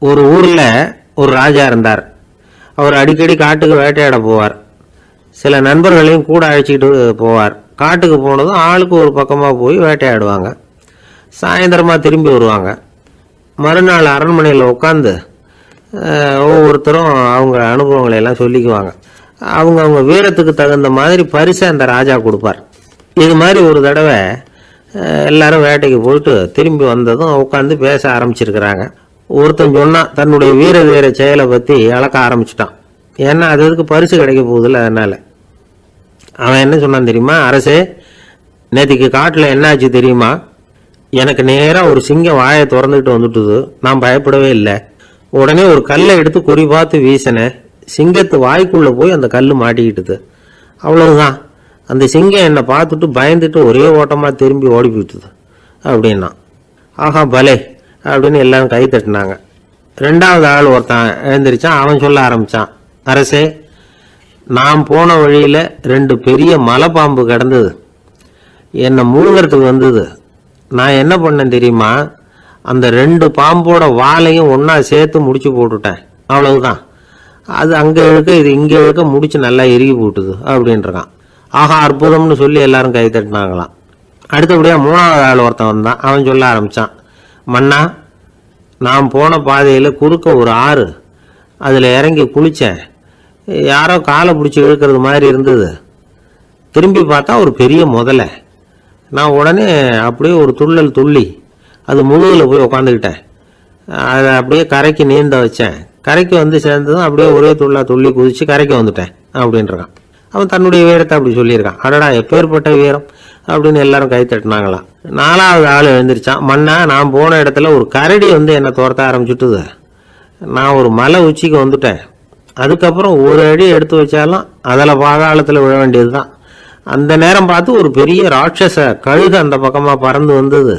ஒரு ஊரில் ஒரு ராஜா இருந்தார். அவர் அடிக்கடி காட்டுக்கு வேட்டையாட போவார். சில நண்பர்களையும் கூட அழைச்சிக்கிட்டு போவார். காட்டுக்கு போனதும் ஆளுக்கு ஒரு பக்கமாக போய் வேட்டையாடுவாங்க. சாயந்தரமாக திரும்பி வருவாங்க. மறுநாள் அரண்மனையில் உட்காந்து ஒவ்வொருத்தரும் அவங்க அனுபவங்களை எல்லாம் சொல்லிக்குவாங்க. அவங்க வீரத்துக்கு தகுந்த மாதிரி பரிசை அந்த ராஜா கொடுப்பார். இது மாதிரி ஒரு தடவை எல்லாரும் வேட்டைக்கு போயிட்டு திரும்பி வந்ததும் உட்காந்து பேச ஆரம்பிச்சிருக்கிறாங்க. ஒருத்தன் சொன்னான், தன்னுடைய வீர செயலை பற்றி அளக்க ஆரம்பிச்சிட்டான். ஏன்னா அதுக்கு பரிசு கிடைக்க போகுதில்ல. அதனால் அவன் என்ன சொன்னான் தெரியுமா? அரசே, நேற்றுக்கு காட்டில் என்னாச்சு தெரியுமா? எனக்கு நேராக ஒரு சிங்கம் வாயை திறந்துக்கிட்டு வந்துட்டுது. நான் பயப்படவே இல்லை. உடனே ஒரு கல்லை எடுத்து குறி பார்த்து வீசினேன். சிங்கத்து வாய்க்குள்ளே போய் அந்த கல் மாட்டிக்கிட்டுது. அவ்வளவுதான். அந்த சிங்கம் என்னை பார்த்துட்டு பயந்துட்டு ஒரே ஓட்டமாக திரும்பி ஓடி போயிட்டுது அப்படின்னா. ஆஹா பலே அப்படின்னு எல்லாரும் கை தட்டினாங்க. ரெண்டாவது ஆள் ஒருத்தன் எழுந்திரிச்சான். அவன் சொல்ல ஆரம்பித்தான், அரசே, நான் போன வழியில் 2 பெரிய மலைப்பாம்பு கிடந்தது. என்னை முழுங்கிறதுக்கு வந்தது. நான் என்ன பண்ணேன் தெரியுமா? அந்த 2 பாம்போட வாலையும் ஒன்றா சேர்த்து முடிச்சு போட்டுட்டேன். அவ்வளவுதான். அது அங்கே இழுக்க இது இங்கே இழுக்க முடிச்சு நல்லா இறுகி போட்டுது அப்படின்றான். ஆஹா அற்புதம்னு சொல்லி எல்லாரும் கை தட்டினாங்களாம். அடுத்தபடியாக 3வது ஆள் ஒருத்தன் வந்தான். அவன் சொல்ல ஆரம்பித்தான், மன்னா, நான் போன பாதையில் குறுக்க ஒரு ஆறு. அதில் இறங்கி குளித்தேன். யாரோ காலை பிடிச்சி இழுக்கிறது மாதிரி இருந்தது. திரும்பி பார்த்தா ஒரு பெரிய முதலை. நான் உடனே அப்படியே ஒரு துள்ளல் துள்ளி அது முழுதில் போய் உக்காந்துக்கிட்டேன். அதை அப்படியே கரைக்கு நீந்த வச்சேன். கரைக்கு வந்து சேர்ந்ததும் அப்படியே ஒரே துள்ளி குதித்து கரைக்கு வந்துட்டேன் அப்படின்றான். அவன் தன்னுடைய வீரத்தை அப்படி சொல்லியிருக்கான். அடடா எப்பேற்பட்ட வீரம் அப்படின்னு எல்லாரும் கை தட்டினாங்களாம். 4வது ஆள் எழுந்திரிச்சான். மன்னா, நான் போன இடத்துல ஒரு கரடி வந்து என்னை துரத்த ஆரம்பிச்சுட்டுது. நான் ஒரு மலை உச்சிக்கு வந்துட்டேன். அதுக்கப்புறம் ஒரு அடி எடுத்து வச்சாலும் அதில் பாதாளத்தில் விழ வேண்டியது தான். அந்த நேரம் பார்த்து ஒரு பெரிய ராட்சச கழுகு அந்த பக்கமாக பறந்து வந்தது.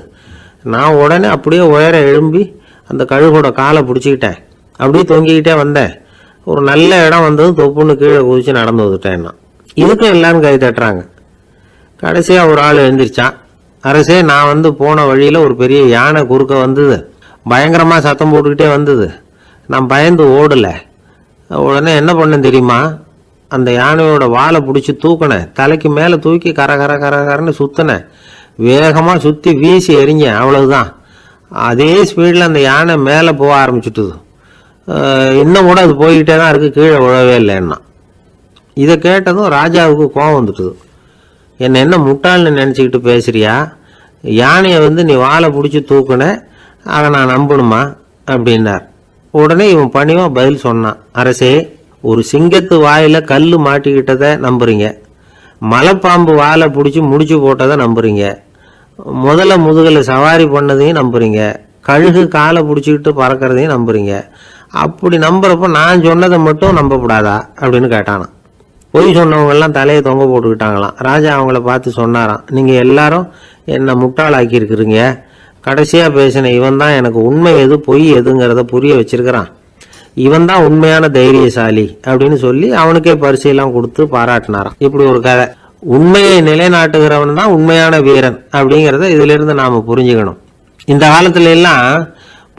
நான் உடனே அப்படியே உயர எழும்பி அந்த கழுகோட காலை பிடிச்சிக்கிட்டேன். அப்படியே தொங்கிக்கிட்டே வந்தேன். ஒரு நல்ல இடம் வந்தது, தொப்புன்னு கீழே குதிச்சு நடந்து வந்துட்டேன்னா. இதுக்கும் எல்லாரும் கை தட்டுறாங்க. கடைசியாக ஒரு ஆள் எழுந்திரிச்சான். அரசே, நான் வந்து போன வழியில் ஒரு பெரிய யானை குறுக்க வந்தது. பயங்கரமாக சத்தம் போட்டுக்கிட்டே வந்தது. நான் பயந்து ஓடலை. உடனே என்ன பண்ணேன் தெரியுமா? அந்த யானையோட வாலை பிடிச்சி தூக்கினேன். தலைக்கு மேலே தூக்கி கரன்னு சுற்றினேன். வேகமாக சுற்றி வீசி எறிஞ்சேன். அவ்வளவுதான். அதே ஸ்பீடில் அந்த யானை மேலே போக ஆரம்பிச்சுட்டுது. இன்னும் கூட அது போய்கிட்டே தான் இருக்குது, கீழே விழவே இல்லைன்னா. இதை கேட்டதும் ராஜாவுக்கு கோபம் வந்துட்டுது. என்ன முட்டாள்னு நினச்சிக்கிட்டு பேசுறியா? யானையை வந்து நீ வாழை பிடிச்சி தூக்குன, அதை நான் நம்பணுமா அப்படின்னார். உடனே இவன் பணிவாக பதில் சொன்னான், அரசே, ஒரு சிங்கத்து வாயில் கல் மாட்டிக்கிட்டதை நம்புறீங்க, மலைப்பாம்பு வாழை பிடிச்சி முடிச்சு போட்டதை நம்புறீங்க, முதல்ல முதுகில் சவாரி பண்ணதையும் நம்புறீங்க, கழுகு காலை பிடிச்சிக்கிட்டு பறக்கிறதையும் நம்புறீங்க. அப்படி நம்புறப்ப நான் சொன்னதை மட்டும் நம்பக்கூடாதா அப்படின்னு கேட்டானான். பொய் சொன்னவங்கெல்லாம் தலையை தொங்க போட்டுக்கிட்டாங்களாம். ராஜா அவங்கள பார்த்து சொன்னாராம், நீங்கள் எல்லாரும் என்னை முட்டாளாக்கி இருக்கிறீங்க. கடைசியாக பேசின இவன் தான் எனக்கு உண்மை எது பொய் எதுங்கிறத புரிய வச்சிருக்கிறான். இவன் தான் உண்மையான தைரியசாலி அப்படின்னு சொல்லி அவனுக்கே பரிசையெல்லாம் கொடுத்து பாராட்டினாராம். இப்படி ஒரு கதை. உண்மையை நிலைநாட்டுகிறவன் தான் உண்மையான வீரன் அப்படிங்கிறத இதிலிருந்து நாம் புரிஞ்சுக்கணும். இந்த காலத்துல எல்லாம்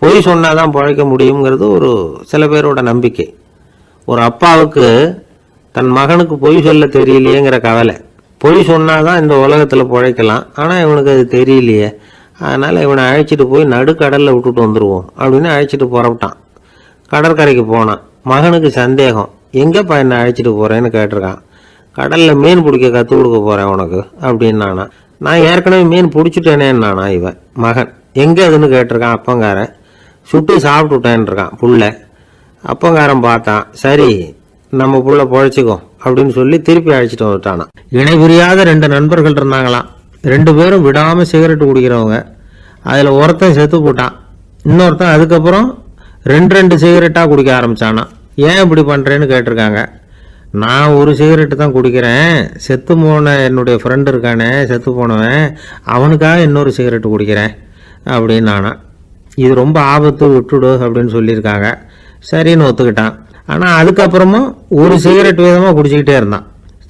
பொய் சொன்னாதான் பிழைக்க முடியுங்கிறது ஒரு சில பேரோட நம்பிக்கை. ஒரு அப்பாவுக்கு தன் மகனுக்கு பொய் சொல்ல தெரியலையேங்கிற கவலை. பொய் சொன்னாதான் இந்த உலகத்தில் பிழைக்கலாம், ஆனால் இவனுக்கு அது தெரியலையே, அதனால் இவனை அழைச்சிட்டு போய் நடுக்கடலில் விட்டுட்டு வந்துடுவோம் அப்படின்னு அழைச்சிட்டு புறப்பட்டான். கடற்கரைக்கு போனான். மகனுக்கு சந்தேகம், எங்கேப்பா என்னை அழைச்சிட்டு போகிறேன்னு கேட்டிருக்கான். கடலில் மீன் பிடிக்க கற்றுக் கொடுக்க போகிறேன் உனக்கு அப்படின்னானா. நான் ஏற்கனவே மீன் பிடிச்சிட்டேனேன்னானா இவன் மகன். எங்கே அதுன்னு கேட்டிருக்கான். அப்பங்காரன். சுட்டு சாப்பிட்டுட்டேன் இருக்கான் புள்ள. அப்பங்காரன் பார்த்தான், சரி நம்ம புள்ள பொழைச்சிக்கோ அப்படின்னு சொல்லி திருப்பி அழைச்சிட்டு வந்துட்டானா. இணை புரியாத 2 நண்பர்கள் இருந்தாங்களாம். 2 பேரும் விடாமல் சிகரெட்டு குடிக்கிறவங்க. அதில் ஒருத்தன் செத்து போட்டான். இன்னொருத்தன் அதுக்கப்புறம் 2 சிகரெட்டாக குடிக்க ஆரம்பித்தானா. ஏன் இப்படி பண்ணுறேன்னு கேட்டிருக்காங்க. நான் ஒரு சிகரெட்டு தான் குடிக்கிறேன், செத்து போன என்னுடைய ஃப்ரெண்டு இருக்கானே செத்து போனவன், அவனுக்காக இன்னொரு சிகரெட்டு குடிக்கிறேன் அப்படின்னு நானா. இது ரொம்ப ஆபத்து, விட்டுடு அப்படின்னு சொல்லியிருக்காங்க. சரின்னு ஒத்துக்கிட்டான். ஆனால் அதுக்கப்புறமும் ஒரு சிகரெட் வீதமாக குடிச்சிக்கிட்டே இருந்தான்.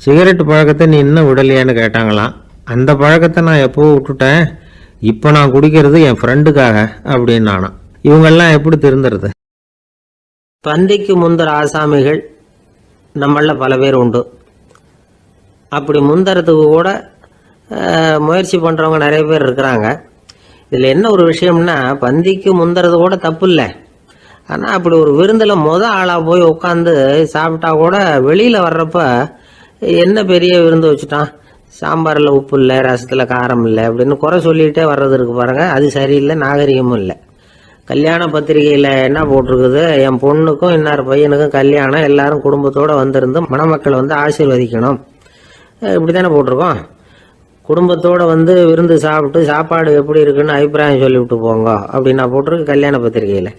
சிகரெட்டு பழக்கத்தை நீ இன்னும் விடலையான்னு கேட்டாங்களாம். அந்த பழக்கத்தை நான் எப்போ விட்டுட்டேன், இப்போ நான் குடிக்கிறது என் ஃப்ரெண்டுக்காக அப்படின்னு நானா. இவங்கெல்லாம் எப்படி திருந்துறது? பந்திக்கு முந்தர ஆசாமிகள் நம்மள பல பேர் உண்டு. அப்படி முந்தறதுக்கு கூட முயற்சி பண்ணுறவங்க நிறைய பேர் இருக்கிறாங்க. இதில் என்ன ஒரு விஷயம்னா, பந்திக்கு முந்துறது கூட தப்பு இல்லை. ஆனால் அப்படி ஒரு விருந்தில் ஆளாக போய் உட்காந்து சாப்பிட்டா கூட வெளியில் வர்றப்ப என்ன பெரிய விருந்து வச்சுட்டான், சாம்பாரில் உப்பு இல்லை, ரசத்தில் காரம் இல்லை அப்படின்னு குறை சொல்லிகிட்டே வர்றது இருக்கு பாருங்கள். அது சரியில்லை, நாகரிகமும் இல்லை. கல்யாண பத்திரிகையில் என்ன போட்டிருக்குது, என் பொண்ணுக்கும் இன்னார் பையனுக்கும் கல்யாணம், எல்லாரும் குடும்பத்தோடு வந்திருந்து மணமக்கள் வந்து ஆசீர்வதிக்கணும், இப்படி தானே போட்டிருக்கோம். குடும்பத்தோடு வந்து விருந்து சாப்பிட்டு சாப்பாடு எப்படி இருக்குன்னு அபிப்பிராயம் சொல்லிவிட்டு போங்க அப்படின்னா போட்டிருக்கு கல்யாண பத்திரிகையில்.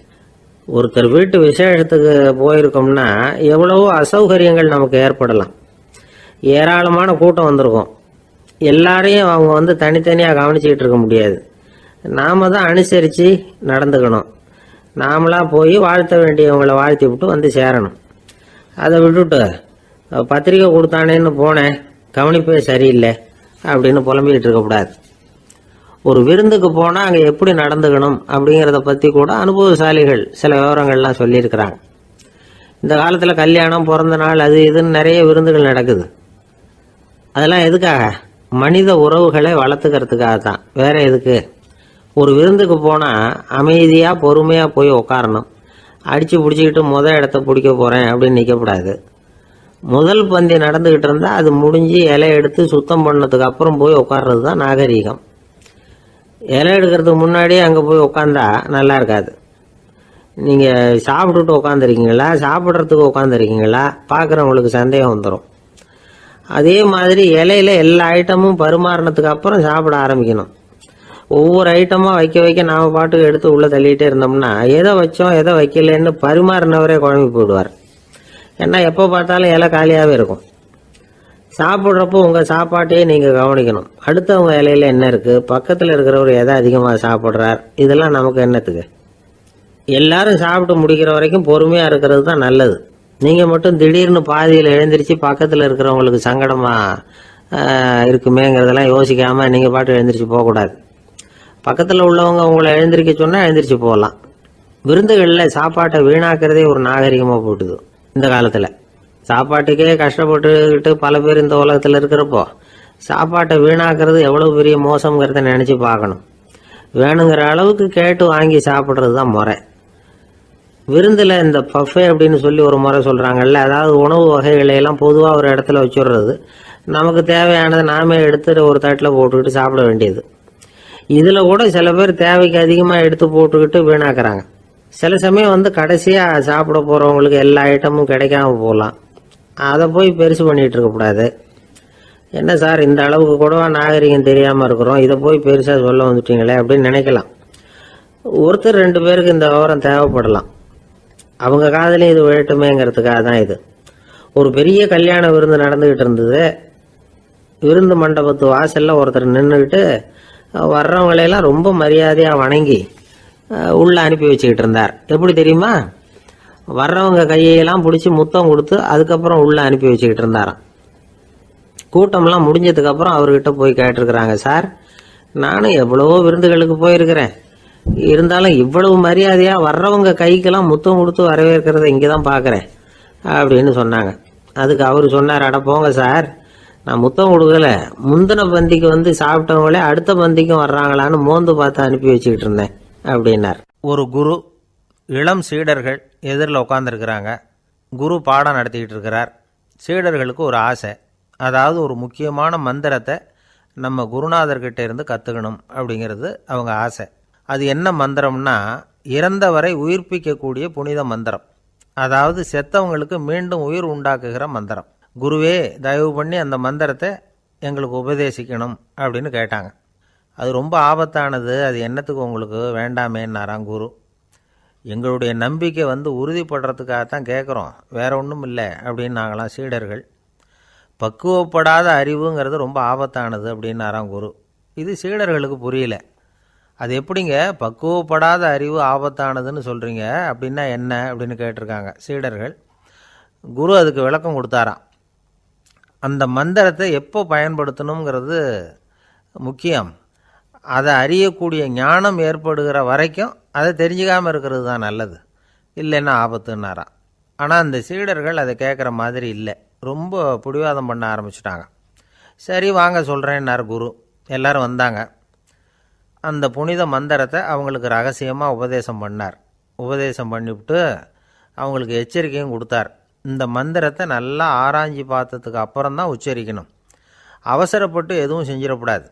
ஒருத்தர் வீட்டு விசேஷத்துக்கு போயிருக்கோம்னா எவ்வளவோ அசௌகரியங்கள் நமக்கு ஏற்படலாம். ஏராளமான கூட்டம் வந்திருக்கும். எல்லாரையும் அவங்க வந்து தனித்தனியாக கவனிச்சிக்கிட்டு இருக்க முடியாது. நாம தான் அனுசரித்து நடந்துக்கணும். நாமளாக போய் வாழ்த்த வேண்டியவங்களை வாழ்த்தி விட்டு வந்து சேரணும். அதை விட்டுட்டு பத்திரிக்கை கொடுத்தானேன்னு போனேன், கவனிப்பே சரியில்லை அப்படின்னு புலம்பிக்கிட்டு இருக்கக்கூடாது. ஒரு விருந்துக்கு போனால் அங்கே எப்படி நடந்துக்கணும் அப்படிங்கிறத பற்றி கூட அனுபவசாலிகள் சில விவரங்கள்லாம் சொல்லியிருக்கிறாங்க. இந்த காலத்தில் கல்யாணம், பிறந்த நாள், அது இதுன்னு நிறைய விருந்துகள் நடக்குது. அதெல்லாம் எதுக்காக? மனித உறவுகளை வளர்த்துக்கிறதுக்காக தான், வேற எதுக்கு? ஒரு விருந்துக்கு போனால் அமைதியாக பொறுமையாக போய் உட்காரணும். அடித்து பிடிச்சிக்கிட்டு இடத்த பிடிக்க போகிறேன் அப்படின்னு நிற்கக்கூடாது. முதல் பந்தி நடந்துக்கிட்டு இருந்தால் அது முடிஞ்சு இலை எடுத்து சுத்தம் பண்ணதுக்கு அப்புறம் போய் உட்கார்றது தான் நாகரீகம். இலை எடுக்கிறதுக்கு முன்னாடியே அங்கே போய் உட்காந்தா நல்லா இருக்காது. நீங்கள் சாப்பிட்டுட்டு உட்காந்துருக்கீங்களா, சாப்பிட்றதுக்கு உட்காந்துருக்கீங்களா, பார்க்குறவங்களுக்கு சந்தேகம் வந்துடும். அதே மாதிரி இலையில எல்லா ஐட்டமும் பரிமாறினதுக்கு அப்புறம் சாப்பிட ஆரம்பிக்கணும். ஒவ்வொரு ஐட்டமாக வைக்க வைக்க நாம் பாட்டுக்கு எடுத்து உள்ளே தள்ளிகிட்டே இருந்தோம்னா எதை வச்சோம் எதை வைக்கலன்னு பரிமாறினவரே குழம்பி போயிடுவார். ஏன்னா எப்போ பார்த்தாலும் இலை காலியாகவே இருக்கும். சாப்பிட்றப்போ உங்கள் சாப்பாட்டையே நீங்கள் கவனிக்கணும். அடுத்தவங்க இலையில என்ன இருக்குது, பக்கத்தில் இருக்கிறவர் எதை அதிகமாக சாப்பிட்றார், இதெல்லாம் நமக்கு என்னத்துக்கு? எல்லாரும் சாப்பிட்டு முடிக்கிற வரைக்கும் பொறுமையாக இருக்கிறது தான் நல்லது. நீங்கள் மட்டும் திடீர்னு பாதியில் எழுந்திரிச்சு பக்கத்தில் இருக்கிறவங்களுக்கு சங்கடமாக இருக்குமேங்கிறதெல்லாம் யோசிக்காமல் நீங்கள் பாட்டு எழுந்திரிச்சு போகக்கூடாது. பக்கத்தில் உள்ளவங்க உங்களை எழுந்திரிக்க சொன்னால் எழுந்திரிச்சு போகலாம். விருந்துகளில் சாப்பாட்டை வீணாக்கிறதே ஒரு நாகரிகமாக போட்டுது இந்த காலத்தில். சாப்பாட்டுக்கே கஷ்டப்பட்டுக்கிட்டு பல பேர் இந்த உலகத்தில் இருக்கிறப்போ சாப்பாட்டை வீணாக்கிறது எவ்வளோ பெரிய மோசங்கிறத நினச்சி பார்க்கணும். வேணுங்கிற அளவுக்கு கேட்டு வாங்கி சாப்பிட்றது தான் முறை. விருந்தில் இந்த பஃபே அப்படின்னு சொல்லி ஒரு முறை சொல்கிறாங்கல்ல, அதாவது உணவு வகைகளையெல்லாம் பொதுவாக ஒரு இடத்துல வச்சுடுறது, நமக்கு தேவையானதை நாமே எடுத்து ஒரு தட்டில் போட்டுக்கிட்டு சாப்பிட வேண்டியது. இதில் கூட சில பேர் தேவைக்கு அதிகமாக எடுத்து போட்டுக்கிட்டு வீணாக்குறாங்க. சில சமயம் வந்து கடைசியாக சாப்பிட போகிறவங்களுக்கு எல்லா ஐட்டமும் கிடைக்காம போகலாம். அதை போய் பெருசு பண்ணிகிட்டு இருக்கக்கூடாது. என்ன சார் இந்த அளவுக்கு கூடவா நாகரிகம் தெரியாமல் இருக்கிறோம், இதை போய் பெருசாக சொல்ல வந்துட்டீங்களே அப்படின்னு நினைக்கலாம். ஒருத்தர் 2 பேருக்கு இந்த விவரம் தேவைப்படலாம். அவங்க காதலையும் இது விழட்டுமேங்கிறதுக்காக தான் இது. ஒரு பெரிய கல்யாண விருந்து நடந்துக்கிட்டு இருந்தது. விருந்து மண்டபத்து வாசலில் ஒருத்தர் நின்றுக்கிட்டு வர்றவங்களையெல்லாம் ரொம்ப மரியாதையாக வணங்கி உள்ளே அனுப்பி வச்சுக்கிட்டு இருந்தார். எப்படி தெரியுமா? வர்றவங்க கையெல்லாம் பிடிச்சி முத்தம் கொடுத்து அதுக்கப்புறம் உள்ளே அனுப்பி வச்சுக்கிட்டு இருந்தாராம். கூட்டம்லாம் முடிஞ்சதுக்கப்புறம் அவர்கிட்ட போய் கேட்டிருக்கிறாங்க, சார் நானும் எவ்வளவோ விருந்துகளுக்கு போயிருக்கிறேன், இருந்தாலும் இவ்வளவு மரியாதையாக வர்றவங்க கைக்கெல்லாம் முத்தம் கொடுத்து வரவேற்கிறத இங்கே தான் பார்க்குறேன் அப்படின்னு சொன்னாங்க. அதுக்கு அவர் சொன்னார், அட போங்க சார், நான் முத்தம் கொடுக்கல, முந்தின பந்திக்கு வந்து சாப்பிட்டவங்களே அடுத்த பந்திக்கும் வர்றாங்களான்னு மோந்து பார்த்து அனுப்பி வச்சுக்கிட்டு இருந்தேன் அப்படின்னார். ஒரு குரு, இளம் சீடர்கள் எதிரில் உட்காந்துருக்கிறாங்க. குரு பாடம் நடத்திக்கிட்டு இருக்கிறார். சீடர்களுக்கு ஒரு ஆசை, அதாவது ஒரு முக்கியமான மந்திரத்தை நம்ம குருநாதர்கிட்ட இருந்து கற்றுக்கணும் அப்படிங்கிறது அவங்க ஆசை. அது என்ன மந்திரம்னா, இறந்தவரை உயிர்ப்பிக்கக்கூடிய புனித மந்திரம், அதாவது செத்தவங்களுக்கு மீண்டும் உயிர் உண்டாக்குகிற மந்திரம். குருவே தயவு பண்ணி அந்த மந்திரத்தை எங்களுக்கு உபதேசிக்கணும் அப்படின்னு கேட்டாங்க. அது ரொம்ப ஆபத்தானது, அது என்னத்துக்கு உங்களுக்கு வேண்டாமேன்னாராம் குரு. எங்களுடைய நம்பிக்கை வந்து உறுதிப்படுறதுக்காகத்தான் கேட்குறோம், வேற ஒன்றும் இல்லை அப்படின்னு நாங்களாம் சீடர்கள். பக்குவப்படாத அறிவுங்கிறது ரொம்ப ஆபத்தானது அப்படின்னாராம் குரு. இது சீடர்களுக்கு புரியல. அது எப்படிங்க பக்குவப்படாத அறிவு ஆபத்தானதுன்னு சொல்கிறீங்க, அப்படின்னா என்ன அப்படின்னு கேட்டிருக்காங்க சீடர்கள். குரு அதுக்கு விளக்கம் கொடுத்தாராம். அந்த மந்திரத்தை எப்போ பயன்படுத்தணுங்கிறது முக்கியம். அதை அறியக்கூடிய ஞானம் ஏற்படுகிற வரைக்கும் அதை தெரிஞ்சுக்காமல் இருக்கிறது தான் நல்லது, இல்லைன்னா ஆபத்துன்னாராம். ஆனால் அந்த சீடர்கள் அதை கேட்குற மாதிரி இல்லை, ரொம்ப பிடிவாதம் பண்ண ஆரம்பிச்சிட்டாங்க. சரி வாங்க சொல்கிறேன்னார் குரு. எல்லோரும் வந்தாங்க. அந்த புனித மந்திரத்தை அவங்களுக்கு ரகசியமாக உபதேசம் பண்ணார். உபதேசம் பண்ணிவிட்டு அவங்களுக்கு எச்சரிக்கையும் கொடுத்தார். இந்த மந்திரத்தை நல்லா ஆராய்ச்சி பார்த்ததுக்கு அப்புறம்தான் உச்சரிக்கணும், அவசரப்பட்டு எதுவும் செஞ்சிடக்கூடாது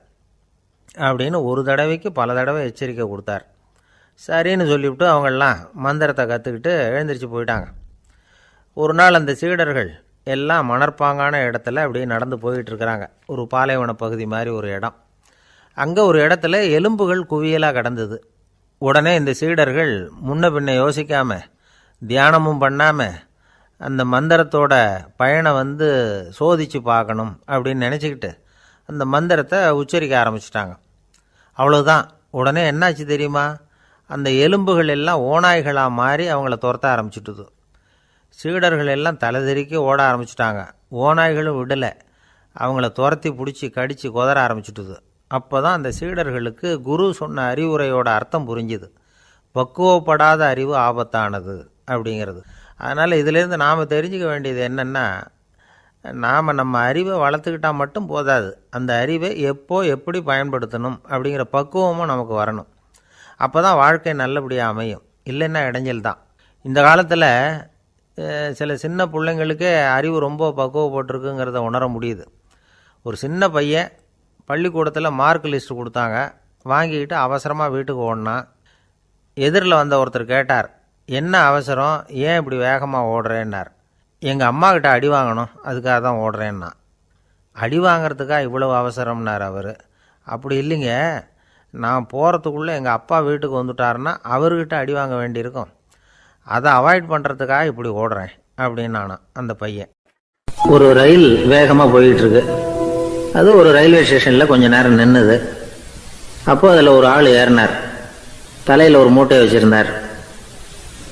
அப்படின்னு ஒரு தடவைக்கு பல தடவை எச்சரிக்கை கொடுத்தார். சரின்னு சொல்லிவிட்டு அவங்கெல்லாம் மந்திரத்தை கற்றுக்கிட்டு எழுந்திரிச்சு போயிட்டாங்க. ஒரு நாள் அந்த சீடர்கள் எல்லாம் மணற்பாங்கான இடத்துல அப்படியே நடந்து போயிட்டுருக்கிறாங்க. ஒரு பாலைவன பகுதி மாதிரி ஒரு இடம். அங்கே ஒரு இடத்துல எலும்புகள் குவியலாக கிடந்தது. உடனே இந்த சீடர்கள் முன்ன பின்ன யோசிக்காமல், தியானமும் பண்ணாமல், அந்த மந்திரத்தோட பயனை சோதித்து பார்க்கணும் அப்படின்னு நினச்சிக்கிட்டு அந்த மந்திரத்தை உச்சரிக்க ஆரம்பிச்சிட்டாங்க. அவ்வளோதான். உடனே என்னாச்சு தெரியுமா? அந்த எலும்புகள் எல்லாம் ஓநாய்களாக மாறி அவங்கள துரத்த ஆரம்பிச்சுட்டுது. சீடர்கள் எல்லாம் தலைதெறிக்க ஓட ஆரம்பிச்சிட்டாங்க. ஓநாய்களும் விடலை, அவங்கள துரத்தி பிடிச்சி கடித்து கொதற ஆரம்பிச்சுட்டுது. அப்போ தான் அந்த சீடர்களுக்கு குரு சொன்ன அறிவுரையோட அர்த்தம் புரிஞ்சுது. பக்குவப்படாத அறிவு ஆபத்தானது அப்படிங்கிறது. அதனால் இதிலேருந்து நாம் தெரிஞ்சுக்க வேண்டியது என்னென்னா, நாம் நம்ம அறிவை வளர்த்துக்கிட்டால் மட்டும் போதாது, அந்த அறிவை எப்போ எப்படி பயன்படுத்தணும் அப்படிங்கிற பக்குவமும் நமக்கு வரணும். அப்போ தான் வாழ்க்கை நல்லபடியாக அமையும். இல்லைன்னா இடைஞ்சல் தான். இந்த காலத்தில் சில சின்ன பிள்ளைங்களுக்கே அறிவு ரொம்ப பக்குவப்பட்டிருக்குங்கிறத உணர முடியுது. ஒரு சின்ன பையன் பள்ளிக்கூடத்தில் மார்க் லிஸ்ட்டு கொடுத்தாங்க, வாங்கிக்கிட்டு அவசரமாக வீட்டுக்கு ஓடினான். எதிரில் வந்த ஒருத்தர் கேட்டார், என்ன அவசரம், ஏன் இப்படி வேகமாக ஓடுறேன்னார். எங்கள் அம்மாக்கிட்ட அடி வாங்கணும், அதுக்காக தான் ஓடுறேன்னா. அடி வாங்கிறதுக்காக இவ்வளவு அவசரம்னார் அவர். அப்படி இல்லைங்க, நான் போகிறதுக்குள்ளே எங்கள் அப்பா வீட்டுக்கு வந்துட்டாருன்னா அவர்கிட்ட அடி வாங்க வேண்டியிருக்கும், அதை அவாய்ட் பண்ணுறதுக்காக இப்படி ஓடுறேன் அப்படின்னு நானா அந்த பையன். ஒரு ரயில் வேகமாக போயிட்டுருக்கு. அது ஒரு ரயில்வே ஸ்டேஷனில் கொஞ்சம் நேரம் நின்றுது. அப்போ அதில் ஒரு ஆள் ஏறினார். தலையில் ஒரு மூட்டையை வச்சுருந்தார்.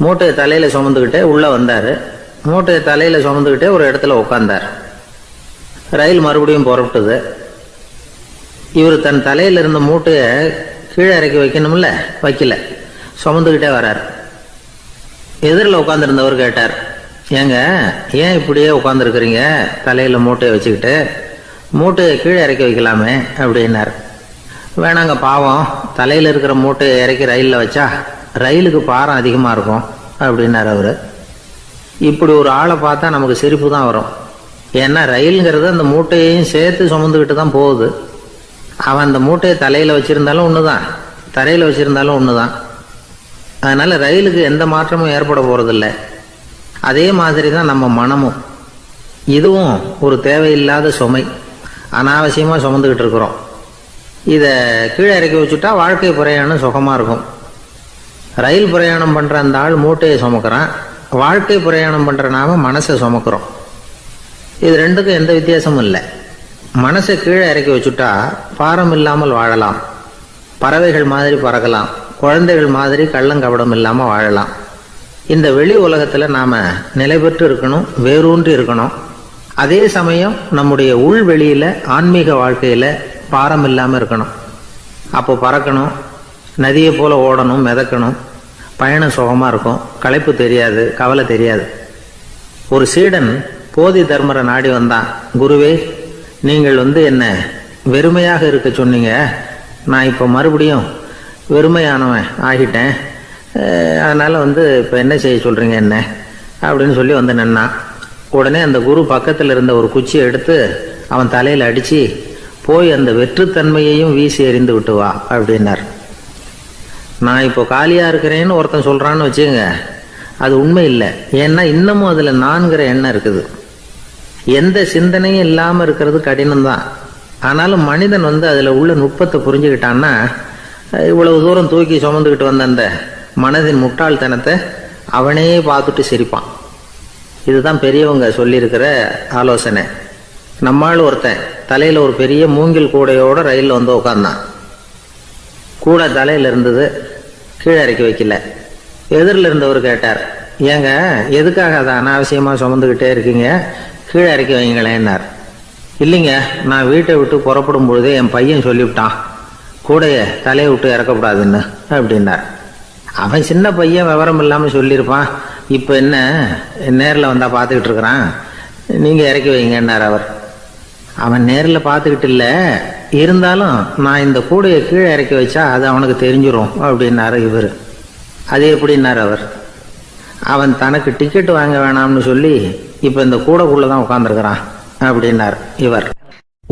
மூட்டையை தலையில் சுமந்துக்கிட்டே உள்ளே வந்தார். மூட்டையை தலையில் சுமந்துக்கிட்டே ஒரு இடத்துல உட்காந்தார். ரயில் மறுபடியும் புறப்பட்டுது. இவர் தன் தலையில் இருந்த மூட்டையை கீழே இறக்கி வைக்கணும்ல, வைக்கல, சுமந்துக்கிட்டே வரார். எதிரில் உட்காந்துருந்தவர் கேட்டார், ஏங்க ஏன் இப்படியே உட்காந்துருக்குறீங்க தலையில் மூட்டையை வச்சுக்கிட்டு, மூட்டையை கீழே இறக்கி வைக்கலாமே அப்படின்னார். வேணாங்க, பாவம், தலையில் இருக்கிற மூட்டையை இறக்கி ரயிலில் வச்சா ரயிலுக்கு பாரம் அதிகமாக இருக்கும் அப்படின்னார் அவர். இப்படி ஒரு ஆளை பார்த்தா நமக்கு சிரிப்பு தான் வரும். ஏன்னா ரயிலுங்கிறது அந்த மூட்டையையும் சேர்த்து சுமந்துக்கிட்டு தான் போகுது. அவன் அந்த மூட்டையை தலையில் வச்சுருந்தாலும் ஒன்று தான், தரையில் வச்சுருந்தாலும் ஒன்று தான். அதனால் ரயிலுக்கு எந்த மாற்றமும் ஏற்பட போகிறதில்ல. அதே மாதிரி தான் நம்ம மனமும். இதுவும் ஒரு தேவையில்லாத சுமை, அனாவசியமாக சுமந்துக்கிட்டு இருக்கிறோம். இதை கீழே இறக்கி வச்சுட்டா வாழ்க்கை பிரயாணம் சுகமாக இருக்கும். ரயில் பிரயாணம் பண்ணுற அந்த ஆள் மூட்டையை சுமக்கிறான், வாழ்க்கை பிரயாணம் பண்ணுற நாம மனசை சுமக்கிறோம். இது ரெண்டுக்கும் எந்த வித்தியாசமும் இல்லை. மனசை கீழே இறக்கி வச்சுட்டா பாரம் இல்லாமல் வாழலாம், பறவைகள் மாதிரி பறக்கலாம், குழந்தைகள் மாதிரி கள்ளங்கபடம் இல்லாமல் வாழலாம். இந்த வெளி உலகத்தில் நாம் நிலை பெற்று இருக்கணும், வேரூன்றி இருக்கணும். அதே சமயம் நம்முடைய உள்வெளியில் ஆன்மீக வாழ்க்கையில் பாரம் இல்லாமல் இருக்கணும். அப்போ பறக்கணும், நதியை போல் ஓடணும், மிதக்கணும், பயணம் சுகமாக இருக்கும், களைப்பு தெரியாது, கவலை தெரியாது. ஒரு சீடன் போதி தர்மரை நாடி வந்தான். குருவே, நீங்கள் என்ன வெறுமையாக இருக்க சொன்னீங்க, நான் இப்போ மறுபடியும் வெறுமையானவன் ஆகிட்டேன், அதனால் இப்போ என்ன செய்ய சொல்கிறீங்க என்ன அப்படின்னு சொல்லி நின்னான். உடனே அந்த குரு பக்கத்தில் இருந்த ஒரு குச்சியை எடுத்து அவன் தலையில் அடித்து, போய் அந்த வெற்றுத்தன்மையையும் வீசி எறிந்து விட்டு வா அப்படின்னார். நான் இப்போ காலியாக இருக்கிறேன்னு ஒருத்தன் சொல்கிறான்னு வச்சுக்கோங்க, அது உண்மை இல்லை. ஏன்னா இன்னமும் அதில் நான்கிற எண்ணம் இருக்குது. எந்த சிந்தனையும் இல்லாமல் இருக்கிறது கடினம்தான். ஆனாலும் மனிதன் அதில் உள்ள நுட்பத்தை புரிஞ்சுக்கிட்டான்னா இவ்வளவு தூரம் தூக்கி சுமந்துக்கிட்டு வந்த அந்த மனதின் முட்டாள்தனத்தை அவனே பார்த்துட்டு சிரிப்பான். இதுதான் பெரியவங்க சொல்லியிருக்கிற ஆலோசனை. நம்மால் ஒருத்தன் தலையில் ஒரு பெரிய மூங்கில் கூடையோட ரயிலில் உட்கார்ந்தான். கூடை தலையில் இருந்தது, கீழே இறக்கி வைக்கல. எதிரில் இருந்தவர் கேட்டார், ஏங்க எதுக்காக அதை அனாவசியமாக சுமந்துக்கிட்டே இருக்கீங்க, கீழே இறக்கி வைங்களேன்னார். இல்லைங்க, நான் வீட்டை விட்டு புறப்படும் பொழுதே என் பையன் சொல்லிவிட்டான், கூடையை தலையை விட்டு இறக்கக்கூடாதுன்னு அப்படின்னார். அவன் சின்ன பையன், விவரம் இல்லாமல் சொல்லியிருப்பான், இப்போ என்ன நேரில் வந்தால் பார்த்துக்கிட்டு இருக்கிறான், நீங்கள் இறக்கி வைங்கன்னார் அவர். அவன் நேரில் பார்த்துக்கிட்டு இல்லை, இருந்தாலும் நான் இந்த கூடையை கீழே இறக்கி வச்சா அது அவனுக்கு தெரிஞ்சிடும் அப்படின்னாரு இவர். அது எப்படின்னார் அவர். அவன் தனக்கு டிக்கெட் வாங்க வேணாம்னு சொல்லி இப்போ இந்த கூடைக்குள்ளே தான் உட்காந்துருக்கிறான் அப்படின்னார் இவர்.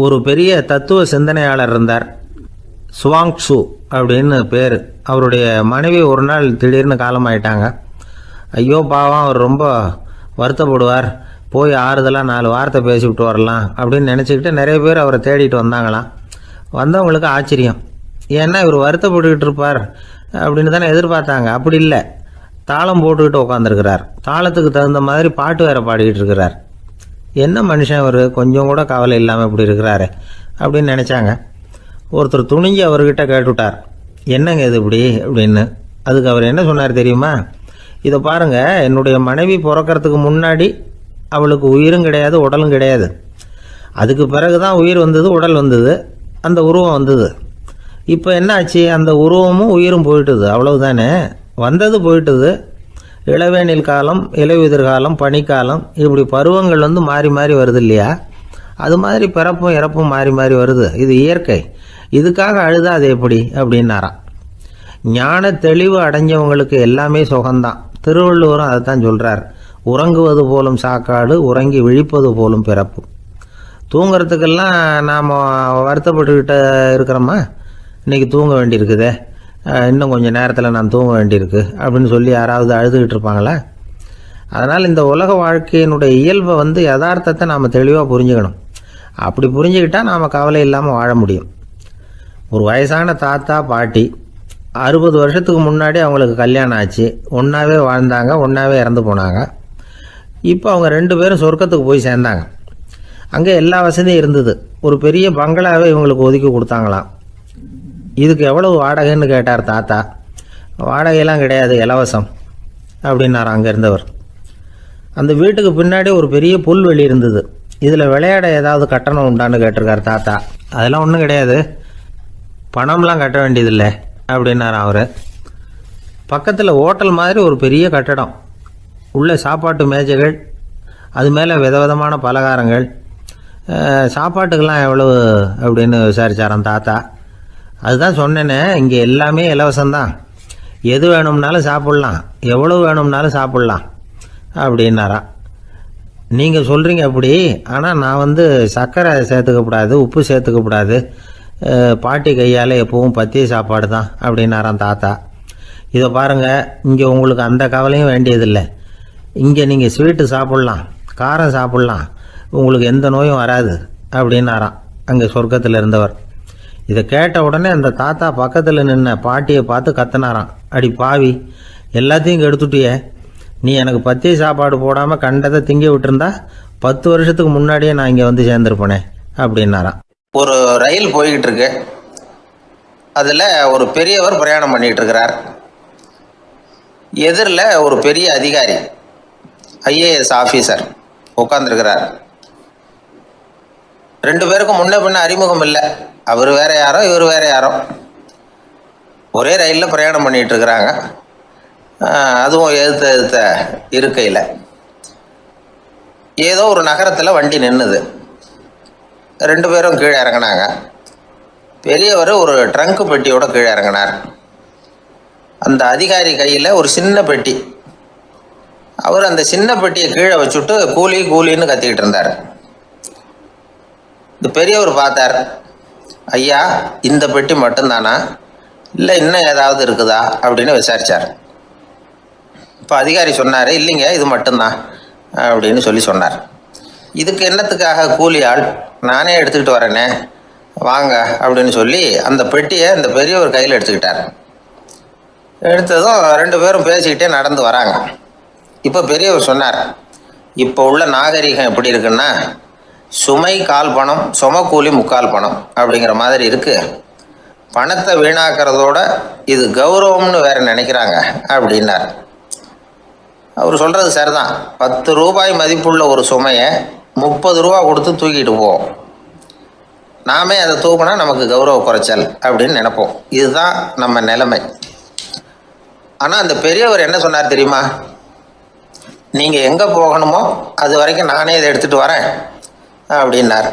ஒரு பெரிய தத்துவ சிந்தனையாளர் இருந்தார், சுவாங்சு அப்படின்னு பேர். அவருடைய மனைவி ஒரு நாள் திடீர்னு காலமாயிட்டாங்க. ஐயோ பாவம், அவர் ரொம்ப வருத்தப்படுவார், போய் ஆறுதலாக 4 வார்த்தை பேசிவிட்டு வரலாம் அப்படின்னு நினச்சிக்கிட்டு நிறைய பேர் அவரை தேடிட்டு வந்தாங்களாம். வந்தவங்களுக்கு ஆச்சரியம், ஏன்னா இவர் வருத்தப்பட்டுக்கிட்டு இருப்பார் அப்படின்னு தானே எதிர்பார்த்தாங்க. அப்படி இல்லை, தாளம் போட்டுக்கிட்டு உட்காந்துருக்கிறார். தாளத்துக்கு தகுந்த மாதிரி பாட்டு வேறு பாடிக்கிட்டு இருக்கிறார். என்ன மனுஷன் அவர், கொஞ்சம் கூட கவலை இல்லாமல் இப்படி இருக்கிறாரு அப்படின்னு நினச்சாங்க. ஒருத்தர் துணிஞ்சு அவர்கிட்ட கேட்டுவிட்டார், என்னங்க இது இப்படி அப்படின்னு. அதுக்கு அவர் என்ன சொன்னார் தெரியுமா? இதை பாருங்கள், என்னுடைய மனைவி பிறக்கிறதுக்கு முன்னாடி அவளுக்கு உயிரும் கிடையாது, உடலும் கிடையாது. அதுக்கு பிறகு தான் உயிர் வந்தது, உடல் வந்தது, அந்த உருவம் வந்தது. இப்போ என்ன ஆச்சு, அந்த உருவமும் உயிரும் போயிட்டுது, அவ்வளவுதானே. வந்தது போயிட்டுது. இளவேனில் காலம், இலையுதிர் காலம், பனிக்காலம், இப்படி பருவங்கள் மாறி மாறி வருது இல்லையா? அது மாதிரி பிறப்பும் இறப்பும் மாறி மாறி வருது. இது இயற்கை. இதுக்காக அழுதா அது எப்படி அப்படின்னாராம். ஞான தெளிவு அடைஞ்சவங்களுக்கு எல்லாமே சுகம்தான். திருவள்ளுவரும் அதை தான் சொல்கிறார், உறங்குவது போலும் சாக்காடு, உறங்கி விழிப்பது போலும் பிறப்பு. தூங்கிறதுக்கெல்லாம் நாம் வருத்தப்பட்டுக்கிட்ட இருக்கிறோமா? இன்றைக்கி தூங்க வேண்டியிருக்குதே, இன்னும் கொஞ்சம் நேரத்தில் நான் தூங்க வேண்டியிருக்கு அப்படின்னு சொல்லி யாராவது அழுதுகிட்டு இருப்பாங்களா? அதனால் இந்த உலக வாழ்க்கையினுடைய இயல்பை யதார்த்தத்தை நாம் தெளிவாக புரிஞ்சுக்கணும். அப்படி புரிஞ்சுக்கிட்டால் நாம் கவலை இல்லாமல் வாழ முடியும். ஒரு வயசான தாத்தா பாட்டி 60 வருஷத்துக்கு முன்னாடி அவங்களுக்கு கல்யாணம் ஆச்சு, ஒன்றாவே வாழ்ந்தாங்க, ஒன்றாவே இறந்து போனாங்க. இப்போ அவங்க 2 பேரும் சொர்க்கத்துக்கு போய் சேர்ந்தாங்க. அங்கே எல்லா வசதியும் இருந்தது. ஒரு பெரிய பங்களாவே இவங்களுக்கு ஒதுக்கி கொடுத்தாங்களாம். இதுக்கு எவ்வளவு வாடகைன்னு கேட்டார் தாத்தா. வாடகையெல்லாம் கிடையாது, இலவசம் அப்படின்னார் அங்கே இருந்தவர். அந்த வீட்டுக்கு பின்னாடி ஒரு பெரிய புல்வெளி இருந்தது. இதில் விளையாட ஏதாவது கட்டணம் உண்டான்னு கேட்டிருக்கார் தாத்தா. அதெல்லாம் ஒன்றும் கிடையாது, பணம்லாம் கட்ட வேண்டியதில்லை அப்படின்னார் அவர். பக்கத்தில் ஹோட்டல் மாதிரி ஒரு பெரிய கட்டடம், உள்ள சாப்பாட்டு மேஜைகள், அது மேலே விதவிதமான பலகாரங்கள். சாப்பாட்டுக்கெல்லாம் எவ்வளவு அப்படின்னு விசாரிச்சாராம் தாத்தா. அதுதான் சொன்னேனே, இங்கே எல்லாமே இலவசம்தான், எது வேணும்னாலும் சாப்பிட்லாம், எவ்வளவு வேணும்னாலும் சாப்பிட்லாம் அப்படின்னாராம். நீங்கள் சொல்கிறீங்க அப்படி, ஆனால் நான் சர்க்கரை சேர்த்துக்கக்கூடாது, உப்பு சேர்த்துக்கக்கூடாது, பாட்டி கையால் எப்பவும் பத்திய சாப்பாடு தான் அப்படின்னாராம் தாத்தா. இதை பாருங்கள், இங்கே உங்களுக்கு அந்த கவலையும் வேண்டியதில்லை. இங்கே நீங்கள் ஸ்வீட்டு சாப்பிட்லாம், காரம் சாப்பிட்லாம், உங்களுக்கு எந்த நோயும் வராது அப்படின்னாராம் அங்கே சொர்க்கத்தில் இருந்தவர். இதை கேட்ட உடனே அந்த தாத்தா பக்கத்தில் நின்ன பாட்டியை பார்த்து கத்தினாராம், அடி பாவி, எல்லாத்தையும் கெடுத்துட்டியே, நீ எனக்கு பத்திய சாப்பாடு போடாமல் கண்டதை திங்க விட்டுருந்தா 10 வருஷத்துக்கு முன்னாடியே நான் இங்கே சேர்ந்துருப்பேனே அப்படின்னாராம். ஒரு ரயில் போய்கிட்டு இருக்கு. அதில் ஒரு பெரியவர் பிரயாணம் பண்ணிகிட்டு இருக்கிறார். எதிரில் ஒரு பெரிய அதிகாரி, ஐஏஎஸ் ஆஃபீஸர் உட்காந்துருக்கிறார். 2 பேருக்கும் முன்ன பின்ன அறிமுகம் இல்லை. அவர் வேற யாரோ, இவர் வேற யாரோ. ஒரே ரயிலில் பிரயாணம் பண்ணிகிட்டு இருக்கிறாங்க. அதுவும் எதிர்த்த இருக்கையில். ஏதோ ஒரு நகரத்தில் வண்டி நின்றுது. 2 பேரும் கீழே இறங்கினாங்க. பெரியவர் ஒரு ட்ரங்கு பெட்டியோட கீழே இறங்கினார். அந்த அதிகாரி கையில் ஒரு சின்ன பெட்டி. அவர் அந்த சின்ன பெட்டியை கீழே வச்சுட்டு கூலி கூலின்னு கத்திக்கிட்டு இருந்தார். இந்த பெரியவர் பார்த்தார், ஐயா இந்த பெட்டி மட்டும்தானா, இல்லை இன்னும் ஏதாவது இருக்குதா அப்படின்னு விசாரித்தார். இப்போ அதிகாரி சொன்னார், இல்லைங்க இது மட்டும்தான் அப்படின்னு சொன்னார். இதுக்கு என்னத்துக்காக கூலி ஆள், நானே எடுத்துக்கிட்டு வரேனே வாங்க அப்படின்னு சொல்லி அந்த பெட்டியை அந்த பெரியவர் கையில் எடுத்துக்கிட்டார். எடுத்ததும் 2 பேரும் பேசிக்கிட்டே நடந்து வராங்க. இப்போ பெரியவர் சொன்னார், இப்போ உள்ள நாகரிகம் எப்படி இருக்குன்னா, சுமை கால் பணம், சுமக்கூலி முக்கால் பணம் அப்படிங்கிற மாதிரி இருக்குது. பணத்தை வீணாக்கிறதோட இது கௌரவம்னு வேற நினைக்கிறாங்க அப்படின்னார். அவர் சொல்கிறது சரிதான். 10 ரூபாய் மதிப்புள்ள ஒரு சுமையை 30 ரூபா கொடுத்து தூக்கிட்டு போவோம். நாமே அதை தூக்கினா நமக்கு கௌரவ குறைச்சல் அப்படின்னு நினைப்போம். இதுதான் நம்ம நிலைமை. ஆனால் அந்த பெரியவர் என்ன சொன்னார் தெரியுமா? நீங்கள் எங்கே போகணுமோ அது வரைக்கும் நானே இதை எடுத்துகிட்டு வரேன் அப்படின்னார்.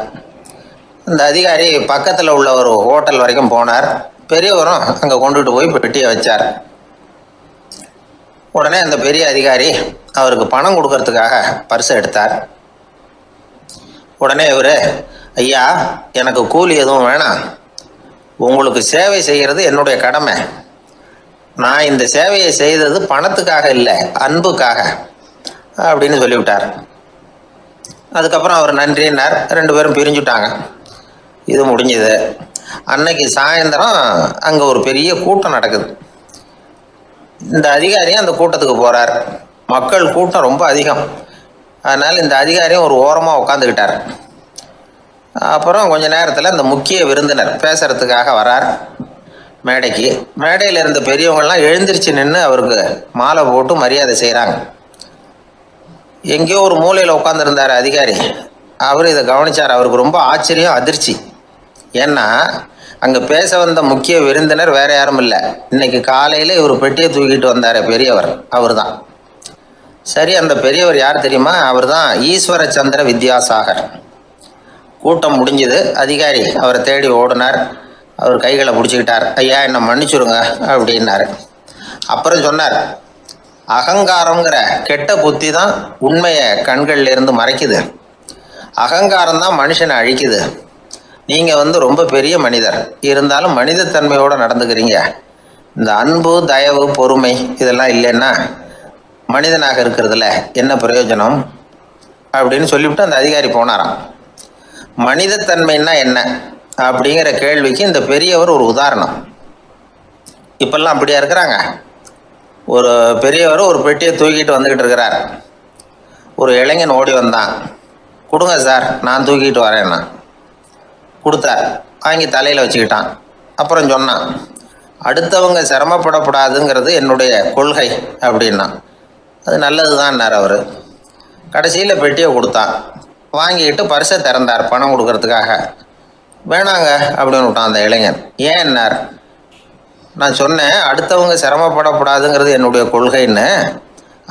இந்த அதிகாரி பக்கத்தில் உள்ள ஒரு ஹோட்டல் வரைக்கும் போனார். பெரியவரும் அங்கே கொண்டுட்டு போய் பெட்டியை வச்சார். உடனே அந்த பெரிய அதிகாரி அவருக்கு பணம் கொடுக்கறதுக்காக பர்ஸை எடுத்தார். உடனே இவர், ஐயா எனக்கு கூலி எதுவும் வேணாம், உங்களுக்கு சேவை செய்கிறது என்னுடைய கடமை, நான் இந்த சேவையை செய்தது பணத்துக்காக இல்லை அன்புக்காக அப்படின்னு சொல்லிவிட்டார். அதுக்கப்புறம் அவர் நன்றினார். 2 பேரும் பிரிஞ்சுட்டாங்க. இது முடிஞ்சது. அன்னைக்கு சாயந்தரம் அங்கே ஒரு பெரிய கூட்டம் நடக்குது. இந்த அதிகாரியும் அந்த கூட்டத்துக்கு போகிறார். மக்கள் கூட்டம் ரொம்ப அதிகம். அதனால் இந்த அதிகாரியும் ஒரு ஓரமாக உட்காந்துக்கிட்டார். அப்புறம் கொஞ்ச நேரத்தில் இந்த முக்கிய விருந்தினர் பேசுகிறதுக்காக வரார் மேடைக்கு. மேடையில் இருந்த பெரியவங்கள்லாம் எழுந்திரிச்சு நின்று அவருக்கு மாலை போட்டு மரியாதை செய்கிறாங்க. எங்கேயோ ஒரு மூலையில் உட்காந்துருந்தார் அதிகாரி. அவர் இதை கவனித்தார். அவருக்கு ரொம்ப ஆச்சரியம், அதிர்ச்சி. ஏன்னா அங்கே பேச வந்த முக்கிய விருந்தினர் வேற யாரும் இல்லை, இன்னைக்கு காலையில் இவர் பெட்டியை தூக்கிட்டு வந்தார் பெரியவர், அவர் தான். சரி, அந்த பெரியவர் யார் தெரியுமா? அவர் தான் ஈஸ்வர சந்திர வித்யாசாகர். கூட்டம் முடிஞ்சது. அதிகாரி அவரை தேடி ஓடினார். அவர் கைகளை பிடிச்சிக்கிட்டார். ஐயா என்னை மன்னிச்சுடுங்க அப்படின்னாரு. அப்புறம் சொன்னார், அகங்காரங்கிற கெட்ட புத்தி தான் உண்மையை கண்கள்ல இருந்து மறைக்குது, அகங்காரம் தான் மனுஷனை அழிக்குது. நீங்கள் ரொம்ப பெரிய மனிதர், இருந்தாலும் மனிதத்தன்மையோடு நடந்துக்கிறீங்க. இந்த அன்பு, தயவு, பொறுமை இதெல்லாம் இல்லைன்னா மனிதனாக இருக்கிறதுல என்ன பிரயோஜனம் அப்படின்னு சொல்லிவிட்டு அந்த அதிகாரி போனாராம். மனிதத்தன்மைன்னா என்ன அப்படிங்கிற கேள்விக்கு இந்த பெரியவர் ஒரு உதாரணம். இப்பெல்லாம் அப்படியா இருக்கிறாங்க? ஒரு பெரியவர் ஒரு பெட்டியை தூக்கிட்டு வந்துக்கிட்டு இருக்கிறார். ஒரு இளைஞன் ஓடி வந்தான். கொடுங்க சார், நான் தூக்கிட்டு வரேன்னா. கொடுத்தார். வாங்கி தலையில் வச்சுக்கிட்டான். அப்புறம் சொன்னான், அடுத்தவங்க சிரமப்படக்கூடாதுங்கிறது என்னுடைய கொள்கை அப்படின்னா. அது நல்லது தான்னார் அவர். கடைசியில் பெட்டியை கொடுத்தான். வாங்கிக்கிட்டு பர்ஸை திறந்தார் பணம் கொடுக்கறதுக்காக. வேணாங்க அப்படின்னு விட்டான் அந்த இளைஞன். ஏன்னார், நான் சொன்னேன் அடுத்தவங்க சிரமப்படக்கூடாதுங்கிறது என்னுடைய கொள்கைன்னு,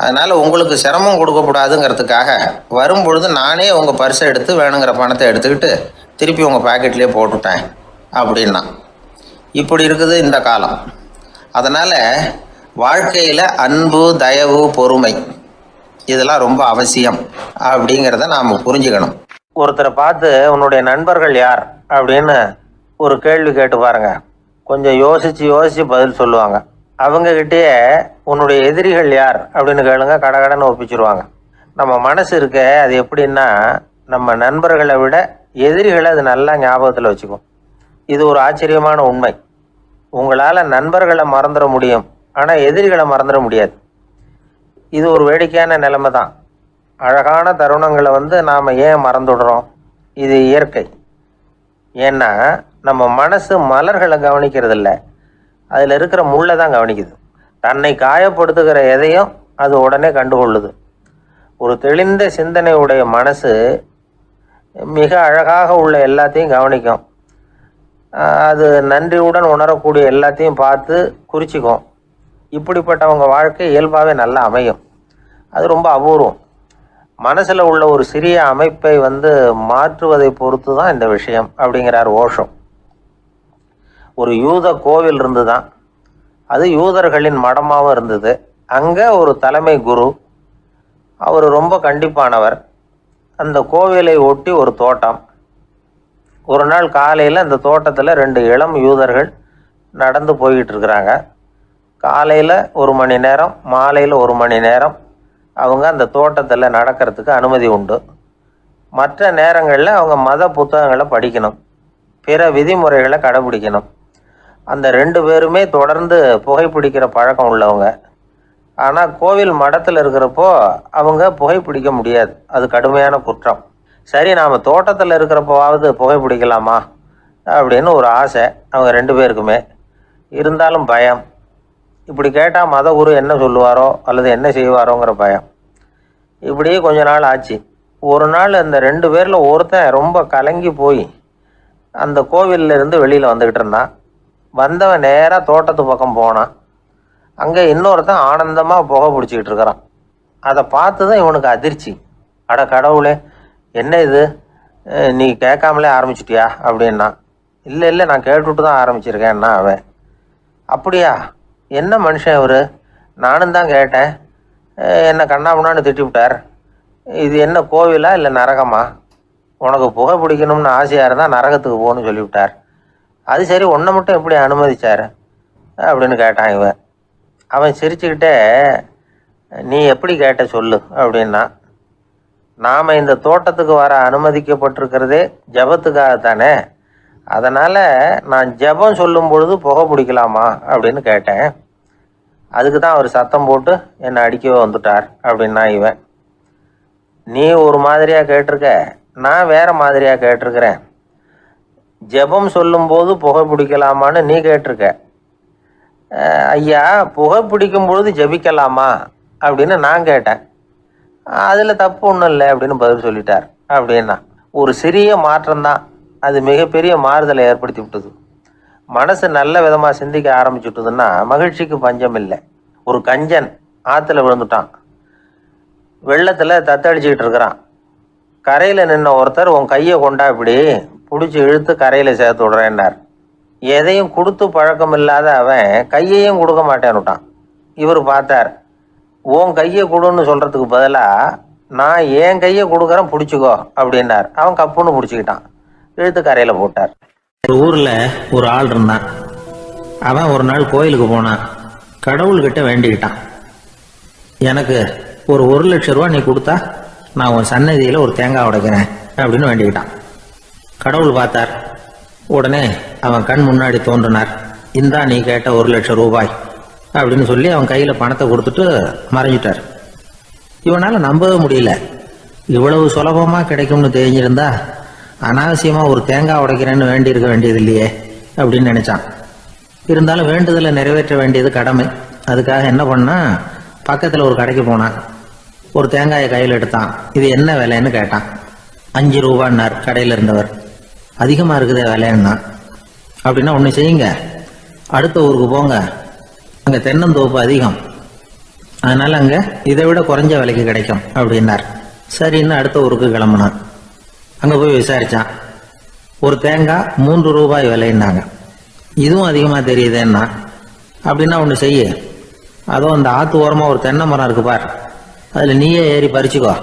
அதனால் உங்களுக்கு சிரமம் கொடுக்கக்கூடாதுங்கிறதுக்காக வரும்பொழுது நானே உங்கள் பர்ஸை எடுத்து வேணுங்கிற பணத்தை எடுத்துக்கிட்டு திருப்பி உங்கள் பாக்கெட்லேயே போட்டுட்டேன் அப்படின்னா. இப்படி இருக்குது இந்த காலம். அதனால் வாழ்க்கையில் அன்பு, தயவு, பொறுமை இதெல்லாம் ரொம்ப அவசியம் அப்படிங்கிறத நாம் புரிஞ்சுக்கணும். ஒருத்தரை பார்த்து உன்னுடைய நண்பர்கள் யார் அப்படின்னு ஒரு கேள்வி கேட்டு பாருங்க. கொஞ்சம் யோசித்து பதில் சொல்லுவாங்க. அவங்கக்கிட்டேயே உன்னுடைய எதிரிகள் யார் அப்படின்னு கேளுங்க, கடகடன்னு ஒப்பிச்சிருவாங்க. நம்ம மனசு இருக்க அது எப்படின்னா, நம்ம நண்பர்களை விட எதிரிகளை அது நல்லா ஞாபகத்தில் வச்சுக்கும். இது ஒரு ஆச்சரியமான உண்மை. உங்களால் நண்பர்களை மறந்துட முடியும், ஆனால் எதிரிகளை மறந்துட முடியாது. இது ஒரு வேடிக்கையான நிலைமை தான். அழகான தருணங்களை நாம் ஏன் மறந்துடுறோம்? இது இயற்கை. ஏன்னா நம்ம மனசு மலர்களை கவனிக்கிறதில்ல, அதில் இருக்கிற முள்ளை தான் கவனிக்குது. தன்னை காயப்படுத்துகிற எதையும் அது உடனே கண்டுகொள்ளுது. ஒரு தெளிந்த சிந்தனையுடைய மனசு மிக அழகாக உள்ள எல்லாத்தையும் கவனிக்கும். அது நன்றியுடன் உணரக்கூடிய எல்லாத்தையும் பார்த்து குறிச்சிக்கும். இப்படிப்பட்டவங்க வாழ்க்கை இயல்பாகவே நல்லா அமையும். அது ரொம்ப அபூர்வம். மனசில் உள்ள ஒரு சிறிய அமைப்பை மாற்றுவதை பொறுத்து தான் இந்த விஷயம் அப்படிங்கிறார் ஓஷோ. ஒரு யூத கோவில் இருந்து தான், அது யூதர்களின் மடமாகவும் இருந்தது. அங்கே ஒரு தலைமை குரு, அவர் ரொம்ப கண்டிப்பானவர். அந்த கோவிலை ஒட்டி ஒரு தோட்டம். ஒரு நாள் காலையில் அந்த தோட்டத்தில் 2 இளம் யூதர்கள் நடந்து போய்கிட்டு இருக்கிறாங்க. காலையில் 1 மணி நேரம், மாலையில் 1 மணி நேரம் அவங்க அந்த தோட்டத்தில் நடக்கிறதுக்கு அனுமதி உண்டு. மற்ற நேரங்களில் அவங்க மத புத்தகங்களை படிக்கணும், பிற விதிமுறைகளை கடைபிடிக்கணும். அந்த 2 பேருமே தொடர்ந்து புகைப்பிடிக்கிற பழக்கம் உள்ளவங்க. ஆனால் கோவில் மடத்தில் இருக்கிறப்போ அவங்க புகைப்பிடிக்க முடியாது, அது கடுமையான குற்றம். சரி, நாம் தோட்டத்தில் இருக்கிறப்போவாவது புகைப்பிடிக்கலாமா அப்படின்னு ஒரு ஆசை அவங்க 2 பேருக்குமே. இருந்தாலும் பயம். இப்படி கேட்டால் மத குரு என்ன சொல்லுவாரோ அல்லது என்ன செய்வாரோங்கிற பயம். இப்படியே கொஞ்ச நாள் ஆச்சு. ஒரு நாள் அந்த 2 பேரில் ஒருத்தன் ரொம்ப கலங்கி போய் அந்த கோவிலில் இருந்து வெளியில் வந்துக்கிட்டு இருந்தான். வந்தவன் நேராக தோட்டத்து பக்கம் போனான். அங்கே இன்னொருத்தன் ஆனந்தமாக புகை பிடிச்சிக்கிட்டு இருக்கிறான். அதை பார்த்து தான் இவனுக்கு அதிர்ச்சி. அட கடவுளே, என்ன இது, நீ கேட்காமலே ஆரம்பிச்சிட்டியா அப்படின்னா. இல்லை நான் கேட்டுவிட்டு தான் ஆரம்பிச்சிருக்கேன்னா அவன். அப்படியா, என்ன மனுஷன் இவர், நானும் தான் கேட்டேன், என்னை கண்ணாமுன்னான்னு திட்டி விட்டார். இது என்ன கோவிலா இல்லை நரகமா? உனக்கு புகை பிடிக்கணும்னு ஆசையாக இருந்தால் நரகத்துக்கு போகணும்னு சொல்லிவிட்டார். அது சரி, உன்னை மட்டும் எப்படி அனுமதிச்சார் அப்படின்னு கேட்டான் இவன். அவன் சிரிச்சுக்கிட்டே, நீ எப்படி கேட்ட சொல்லு அப்படின்னா. நாம் இந்த தோட்டத்துக்கு வர அனுமதிக்கப்பட்டிருக்கிறதே ஜபத்துக்காகத்தானே, அதனால் நான் ஜபம் சொல்லும் பொழுது புகை பிடிக்கலாமா அப்படின்னு கேட்டேன். அதுக்கு தான் அவர் சத்தம் போட்டு என்னை அடிக்கவே வந்துட்டார் அப்படின்னா இவன். நீ ஒரு மாதிரியாக கேட்டிருக்க, நான் வேற மாதிரியாக கேட்டிருக்கிறேன். ஜெபம் சொல்லும்போது புகை பிடிக்கலாமான்னு நீ கேட்டிருக்க. ஐயா, புகை பிடிக்கும் பொழுது ஜெபிக்கலாமா அப்படின்னு நான் கேட்டேன். அதில் தப்பு ஒன்றும் இல்லை அப்படின்னு பதில் சொல்லிட்டார் அப்படின்னா. ஒரு சிறிய மாற்றம்தான் அது மிகப்பெரிய மாறுதலை ஏற்படுத்தி விட்டது. மனசு நல்ல விதமாக சிந்திக்க ஆரம்பிச்சுட்டுதுன்னா மகிழ்ச்சிக்கு பஞ்சம் இல்லை. ஒரு கஞ்சன் ஆற்றுல விழுந்துட்டான், வெள்ளத்தில் தத்தடிச்சுக்கிட்டு இருக்கிறான். கரையில் நின்ன ஒருத்தர், உன் கையை கொண்டா இப்படி பிடிச்சி இழுத்து கரையில் சேர்த்து விடுறேன்னார். எதையும் கொடுத்து பழக்கம் இல்லாத அவன் கையையும் கொடுக்க மாட்டேன்னுட்டான். இவர் பார்த்தார், உன் கையை கொடுன்னு சொல்கிறதுக்கு பதிலாக நான் என் கையை கொடுக்குறேன் பிடிச்சிக்கோ அப்படின்னார். அவன் கப்புன்னு பிடிச்சிக்கிட்டான், இழுத்து கரையில் போட்டார். ஒரு ஊரில் ஒரு ஆள் இருந்தான். அவன் ஒரு நாள் கோயிலுக்கு போனான். கடவுள்கிட்ட வேண்டிக்கிட்டான், எனக்கு ஒரு 1,00,000 ரூபா நீ கொடுத்தா நான் உன் சன்னதியில் ஒரு தேங்காய் உடைக்கிறேன் அப்படின்னு வேண்டிக்கிட்டான். கடவுள் பார்த்தார். உடனே அவன் கண் முன்னாடி தோன்றினார். இந்தா நீ கேட்ட 1,00,000 ரூபாய் அப்படின்னு சொல்லி அவன் கையில் பணத்தை கொடுத்துட்டு மறைஞ்சிட்டார். இவனால் நம்பவே முடியல. இவ்வளவு சுலபமாக கிடைக்கும்னு தெரிஞ்சிருந்தா அனாவசியமாக ஒரு தேங்காய் உடைக்கிறேன்னு வேண்டியிருக்க வேண்டியது இல்லையே அப்படின்னு நினைச்சான். இருந்தாலும் வேண்டுதலை நிறைவேற்ற வேண்டியது கடமை. அதுக்காக என்ன பண்ணா, பக்கத்தில் ஒரு கடைக்கு போனான். ஒரு தேங்காயை கையில் எடுத்தான். இது என்ன விலைன்னு கேட்டான். 5 ரூபான்னார் கடையில் இருந்தவர். அதிகமாக இருக்குதே விலைன்னா. அப்படின்னா ஒன்று செய்யுங்க, அடுத்த ஊருக்கு போங்க, அங்கே தென்னந்தோப்பு அதிகம், அதனால் அங்கே இதை விட குறைஞ்ச விலைக்கு கிடைக்கும் அப்படின்னார். சரின்னு அடுத்த ஊருக்கு கிளம்புனான். அங்கே போய் விசாரித்தான். ஒரு தேங்காய் 3 ரூபாய் விலைன்னாங்க. இதுவும் அதிகமாக தெரியுதேன்னா. அப்படின்னா ஒன்று செய்ய, அதோ அந்த ஆற்று ஓரமாக ஒரு தென்னை மரம் இருக்கு பார், அதில் நீயே ஏறி பறிச்சுக்கோ,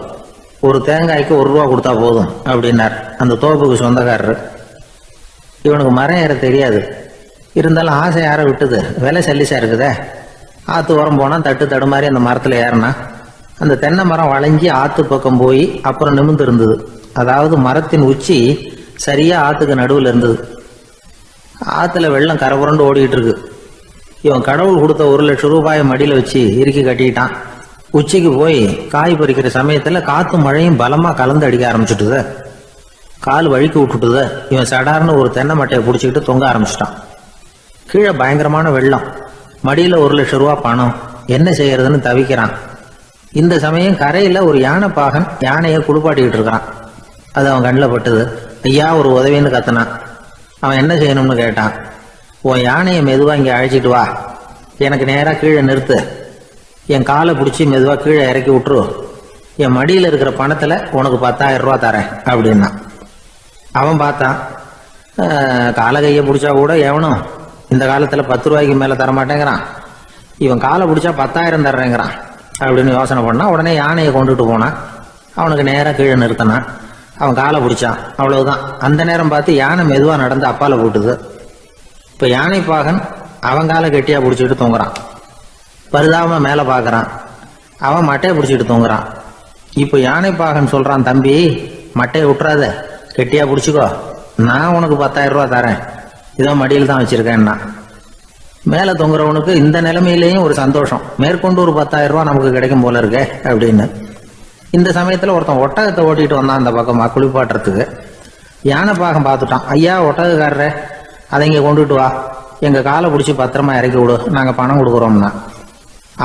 ஒரு தேங்காய்க்கு 1 ரூபா கொடுத்தா போதும் அப்படின்னார் அந்த தோப்புக்கு சொந்தக்காரர். இவனுக்கு மரம் ஏற தெரியாது, இருந்தாலும் ஆசை யார விட்டுது, விலை சல்லிசா இருக்குதே. ஆற்று ஓரம் போனால் தட்டு தடுமாறி அந்த மரத்தில் ஏறினா அந்த தென்னை மரம் வளைஞ்சி ஆற்று பக்கம் போய் அப்புறம் நிமிர்ந்து இருந்தது. அதாவது மரத்தின் உச்சி சரியா ஆற்றுக்கு நடுவில் இருந்தது. ஆற்றுல வெள்ளம் கரை புரண்டு ஓடிக்கிட்டு இருக்கு. இவன் கடவுள் கொடுத்த 1,00,000 ரூபாயை மடியில் வச்சு இறுக்கி கட்டிக்கிட்டான். உச்சிக்கு போய் காய் பறிக்கிற சமயத்தில் காற்றும் மழையும் பலமாக கலந்து அடிக்க ஆரம்பிச்சுட்டுது. கால் வழுக்கி விட்டுட்டுது. இவன் சடார்னு ஒரு தென்னை மட்டையை பிடிச்சிக்கிட்டு தொங்க ஆரம்பிச்சிட்டான். கீழே பயங்கரமான வெள்ளம், மடியில் 1,00,000 ரூபா பணம், என்ன செய்யறதுன்னு தவிக்கிறான். இந்த சமயம் கரையில் ஒரு யானை பாகன் யானையை குளிப்பாட்டிக்கிட்டு இருக்கிறான். அது அவன் கண்ணில் பட்டுது. ஐயா ஒரு உதவின்னு கத்துனான். அவன் என்ன செய்யணும்னு கேட்டான். உன் யானையை மெதுவாக இங்கே அழைச்சிட்டு வா, எனக்கு நேராக கீழே நிறுத்து, என் காலை பிடிச்சி மெதுவாக கீழே இறக்கி விட்டுரு, என் மடியில் இருக்கிற பணத்தில் உனக்கு 10,000 ரூபா தரேன் அப்படின்னா. அவன் பார்த்தான், காலை கையை பிடிச்சா கூட எவனும் இந்த காலத்தில் 10 ரூபாய்க்கு மேலே தரமாட்டேங்கிறான், இவன் காலை பிடிச்சா 10,000 தர்றேங்கிறான் அப்படின்னு யோசனை பண்ணான். உடனே யானையை கொண்டுட்டு போனான். அவனுக்கு நேராக கீழே நிறுத்தினான். அவன் காலை பிடிச்சான், அவ்வளவுதான். அந்த நேரம் பார்த்து யானை மெதுவாக நடந்து அப்பால போட்டுது. இப்போ யானை பாகன் அவன் காலை கெட்டியாக பிடிச்சிட்டு தூங்குறான். பரிதாபமாக மேலே பார்க்குறான். அவன் மட்டையை பிடிச்சிட்டு தூங்குறான். இப்போ யானை பாகன் சொல்கிறான், தம்பி மட்டையை விட்டுறாத, கெட்டியாக பிடிச்சிக்கோ, நான் உனக்கு 10,000 ரூபா தரேன், இதோ மடியில் தான் வச்சுருக்கேன்னா. மேலே தொங்குறவனுக்கு இந்த நிலைமையிலேயும் ஒரு சந்தோஷம், மேற்கொண்டு ஒரு 10,000 ரூபா நமக்கு கிடைக்கும் போல இருக்கே அப்படின்னு. இந்த சமயத்தில் ஒருத்தன் ஒட்டகத்தை ஓட்டிகிட்டு வந்தான் அந்த பக்கமாக குளிப்பாட்டுறதுக்கு. யானை பாகம் பார்த்துட்டான். ஐயா ஒட்டகக்காரரே, அதை இங்கே கொண்டுட்டு வா, எங்கள் காலை பிடிச்சி பத்திரமா இறக்கி விடு, நாங்கள் பணம் கொடுக்குறோம்னா.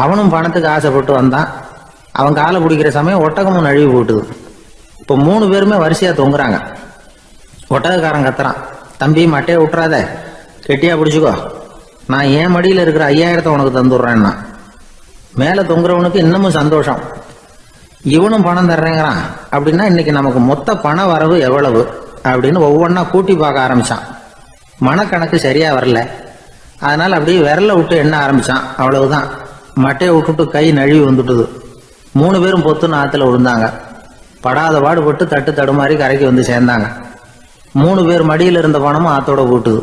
அவனும் பணத்துக்கு ஆசைப்பட்டு வந்தான். அவன் காலை பிடிக்கிற சமயம் ஒட்டகமும் நழுவி போட்டுது. இப்போ 3 பேருமே வரிசையாக தொங்குறாங்க. ஒட்டகக்காரன் கத்துறான், தம்பி மட்டையை விட்டுறாத, கெட்டியாக பிடிச்சிக்கோ, நான் என் மடியில் இருக்கிற 5,000 உனக்கு தந்துடுறேன்னா. மேலே தொங்குறவனுக்கு இன்னமும் சந்தோஷம், இவனும் பணம் தர்றேங்கிறான். அப்படின்னா இன்னைக்கு நமக்கு மொத்த பண வரவு எவ்வளவு அப்படின்னு ஒவ்வொன்றா கூட்டி பார்க்க ஆரம்பிச்சான். மனக்கணக்கு சரியா வரல. அதனால அப்படியே விரல விட்டு எண்ண ஆரம்பிச்சான். அவ்வளவுதான், மட்டையை விட்டுட்டு கை நழுவி வந்துட்டுது. 3 பேரும் பொத்துன்னு ஆத்துல விழுந்தாங்க. படாத பாடுபட்டு தட்டு தடுமாறி கரைக்கு வந்து சேர்ந்தாங்க. 3 பேர் மடியில் இருந்த பணமும் ஆத்தோட போட்டுது.